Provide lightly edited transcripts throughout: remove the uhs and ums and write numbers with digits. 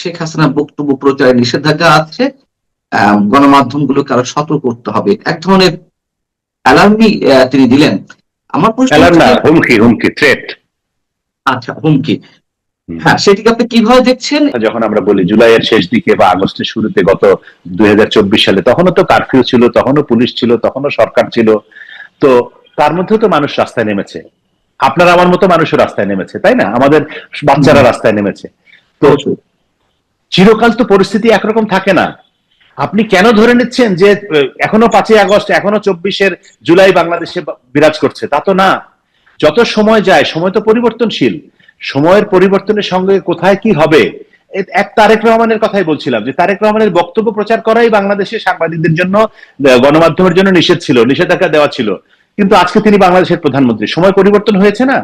শেখ হাসিনার বক্তব্য প্রচারে নিষেধাজ্ঞা আছে, গণমাধ্যমগুলোকে আরো সতর্ক করতে হবে, এক ধরনের অ্যালার্মই তিনি দিলেন। আমার প্রশ্ন অ্যালার্ম হচ্ছে না, যে হুমকি, হুমকি, থ্রেট। আচ্ছা, হুমকি। হ্যাঁ, সেটিকে আপনি কিভাবে দেখছেন? যখন আমরা বলি জুলাইয়ের শেষ দিকে বা আগস্টের শুরুতে গত 2024 সালে, তখনও তো কারফিউ ছিল, তখনও পুলিশ ছিল, তখনও সরকার ছিল। তো তার মধ্যেও তো মানুষ রাস্তায় নেমেছে, আপনার আমার মতো মানুষও রাস্তায় নেমেছে, তাই না? আমাদের বাচ্চারা রাস্তায় নেমেছে। তো অবশ্যই। চিরকাল তো পরিস্থিতি একরকম থাকে না। আপনি কেন ধরে নিচ্ছেন যে এখনো 5ই আগস্ট, এখনো 24 জুলাই বাংলাদেশে বিরাজ করছে? তা তো না। যত সময় যায়, সময় তো পরিবর্তনশীল। সময়ের পরিবর্তনের সঙ্গে কোথায় কি হবে, এক তারেক রহমানের কথাই বলছিলাম, যে তারেক রহমানের বক্তব্য প্রচার করাই বাংলাদেশের সাংবাদিকদের জন্য, গণমাধ্যমের জন্য নিষেধ ছিল, নিষেধাজ্ঞা দেওয়া ছিল। কিন্তু আজকে তিনি বাংলাদেশের প্রধানমন্ত্রী, সময় পরিবর্তন হয়েছে না?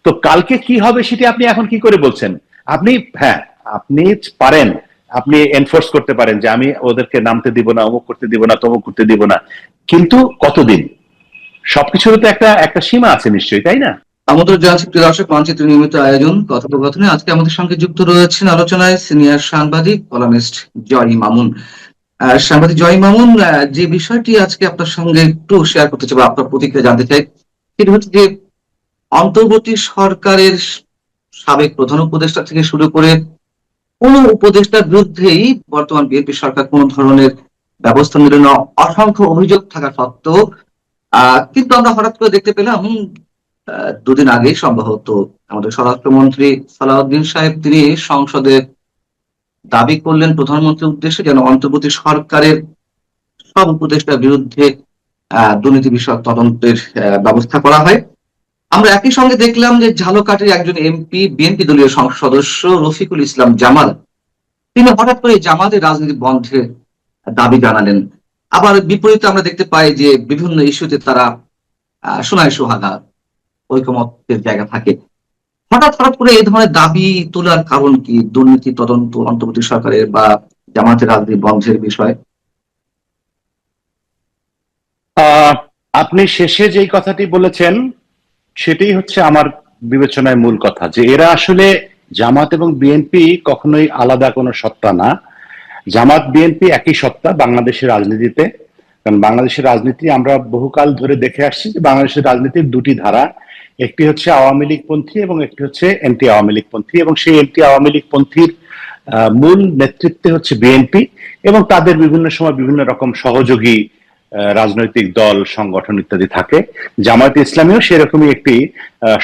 তো কালকে কি হবে সেটি আপনি এখন কি করে বলছেন? আপনি, হ্যাঁ, আপনি পারেন, আপনি এনফোর্স করতে পারেন যে আমি ওদেরকে নামতে দিব না, অমুক করতে দিব না, তমুক করতে দিব না, কিন্তু কতদিন? সবকিছুর তো একটা একটা সীমা আছে নিশ্চয়ই, তাই না? আমাদের জানছি প্রিয় দর্শক, মানচিত্র নিয়মিত আয়োজন কথোপকথনে আজকে আমাদের সঙ্গে যুক্ত রয়েছেন আলোচনায় সিনিয়র সাংবাদিক কলামিস্ট জয় মামুন। সাংবাদিক জয় মামুন, যে বিষয়টি আজকে আপনার সঙ্গে একটু শেয়ার করতে চাই বা আপনার প্রতিক্রিয়া জানতে চাই, সেটি হচ্ছে যে অন্তর্বর্তী সরকারের সাবেক প্রধান উপদেষ্টা থেকে শুরু করে কোন উপদেষ্টার বিরুদ্ধেই বর্তমান বিএনপি সরকার কোন ধরনের ব্যবস্থা নিল না, অসংখ্য অভিযোগ থাকা সত্ত্বেও। কিন্তু আমরা হঠাৎ করে দেখতে পেলাম দুদিন আগে সম্ভবত আমাদের স্বরাষ্ট্রমন্ত্রী সালাউদ্দিন সাহেব তিনি সংসদে দাবি করলেন প্রধানমন্ত্রীর উদ্দেশ্যে যেন অন্তর্বর্তী সরকারের সব উপদেষ্টার বিরুদ্ধে দুর্নীতি বিষয়ক তদন্তের ব্যবস্থা করা হয়। আমরা একই সঙ্গে দেখলাম যে ঝালকাঠির একজন এমপি, বিএনপি দলীয় সংসদ সদস্য রফিকুল ইসলাম জামাল, তিনি হঠাৎ করে জামাতের রাজনীতি বন্ধের দাবি জানালেন। আবার বিপরীতে আমরা দেখতে পাই যে বিভিন্ন ইস্যুতে তারা সোনায় সোহাগা, ঐকমত্যের জায়গা থাকে। হঠাৎ হঠাৎ করে এই ধরনের দাবি তোলার কারণ কি? দুর্নীতি তদন্ত অন্তর্বর্তী সরকারের বা জামাতের রাজনীতি বন্ধের বিষয়? আপনি শেষে যেই কথাটি বলেছেন সেটাই হচ্ছে আমার বিবেচনায় মূল কথা, যে এরা আসলে, জামাত এবং বিএনপি কখনোই আলাদা কোনো সত্তা না। জামাত বিএনপি একই সত্তা বাংলাদেশের রাজনীতিতে। কারণ বাংলাদেশের রাজনীতি আমরা বহুকাল ধরে দেখে আসছি যে বাংলাদেশের রাজনীতির দুটি ধারা, একটি হচ্ছে আওয়ামী লীগ পন্থী এবং একটি হচ্ছে এন্টি আওয়ামী লীগ পন্থী, এবং সেই এন্টি আওয়ামী লীগ পন্থীর মূল নেতৃত্বে হচ্ছে বিএনপি, এবং তাদের বিভিন্ন সময় বিভিন্ন রকম সহযোগী রাজনৈতিক দল, সংগঠন ইত্যাদি থাকে। জামায়াতে ইসলামীও সেরকমই একটি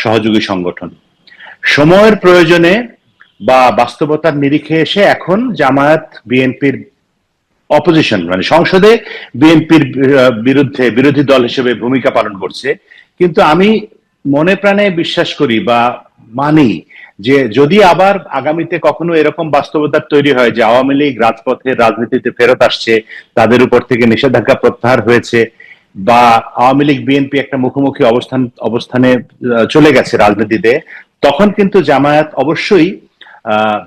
সহযোগী সংগঠন। সময়ের প্রয়োজনে বা বাস্তবতার নিরিখে এসে এখন জামায়াত বিএনপির অপোজিশন, মানে সংসদে বিএনপির বিরুদ্ধে বিরোধী দল হিসেবে ভূমিকা পালন করছে। কিন্তু আমি মনে প্রাণে বিশ্বাস করি বা মানি যে যদি আবার আগামীতে কখনো এরকম বাস্তবতা তৈরি হয় যে আওয়ামী লীগ রাজপথের রাজনীতিতে ফেরত আসছে, তাদের উপর থেকে নিষেধাজ্ঞা প্রত্যাহার হয়েছে, বা আওয়ামী লীগ বিএনপি একটা মুখোমুখি অবস্থানে চলে গেছে রাজনীতিতে, তখন কিন্তু জামায়াত অবশ্যই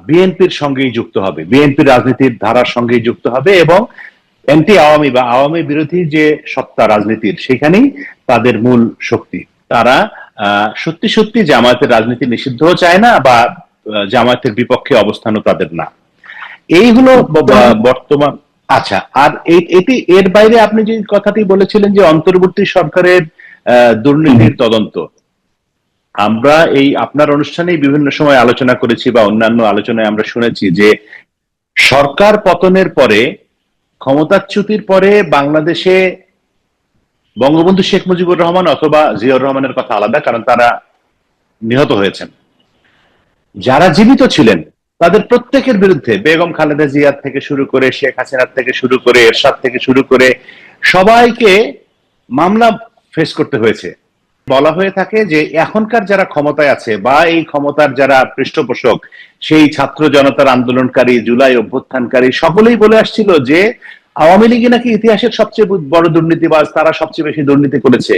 বিএনপির সঙ্গেই যুক্ত হবে, বিএনপির রাজনীতির ধারার সঙ্গেই যুক্ত হবে, এবং এন্টি আওয়ামী বা আওয়ামী বিরোধী যে সত্তা রাজনীতির, সেখানেই তাদের মূল শক্তি। তারা সত্যি সত্যি জামায়াতের রাজনীতি নিষিদ্ধও চায় না, বা জামায়াতের বিপক্ষে অবস্থানও তাদের না। এই হলো বর্তমান। আচ্ছা, আর এটি, এর বাইরে আপনি যে কথাটি বলেছিলেন যে অন্তর্বর্তী সরকারের দুর্নীতির তদন্ত, আমরা এই আপনার অনুষ্ঠানেই বিভিন্ন সময় আলোচনা করেছি বা অন্যান্য আলোচনায় আমরা শুনেছি যে সরকার পতনের পরে, ক্ষমতাচ্যুতির পরে বাংলাদেশে বঙ্গবন্ধু শেখ মুজিবুর রহমান অথবা জিয়াউর রহমানের কথা আলাদা, কারণ তারা নিহত হয়েছেন। যারা জীবিত ছিলেন তাদের প্রত্যেকের বিরুদ্ধে, বেগম খালেদা জিয়ার থেকে শুরু করে, শেখ হাসিনার থেকে শুরু করে, এরশাদ থেকে শুরু করে, সবাইকে মামলা ফেস করতে হয়েছে। বলা হয়ে থাকে যে এখনকার যারা ক্ষমতায় আছে বা এই ক্ষমতার যারা পৃষ্ঠপোষক, সেই ছাত্র জনতার আন্দোলনকারী, জুলাই অভ্যুত্থানকারী, সকলেই বলে আসছিল যে আওয়ামী লীগই নাকি ইতিহাসের সবচেয়ে বড় দুর্নীতিবাজ, তারা সবচেয়ে বেশি দুর্নীতি করেছে।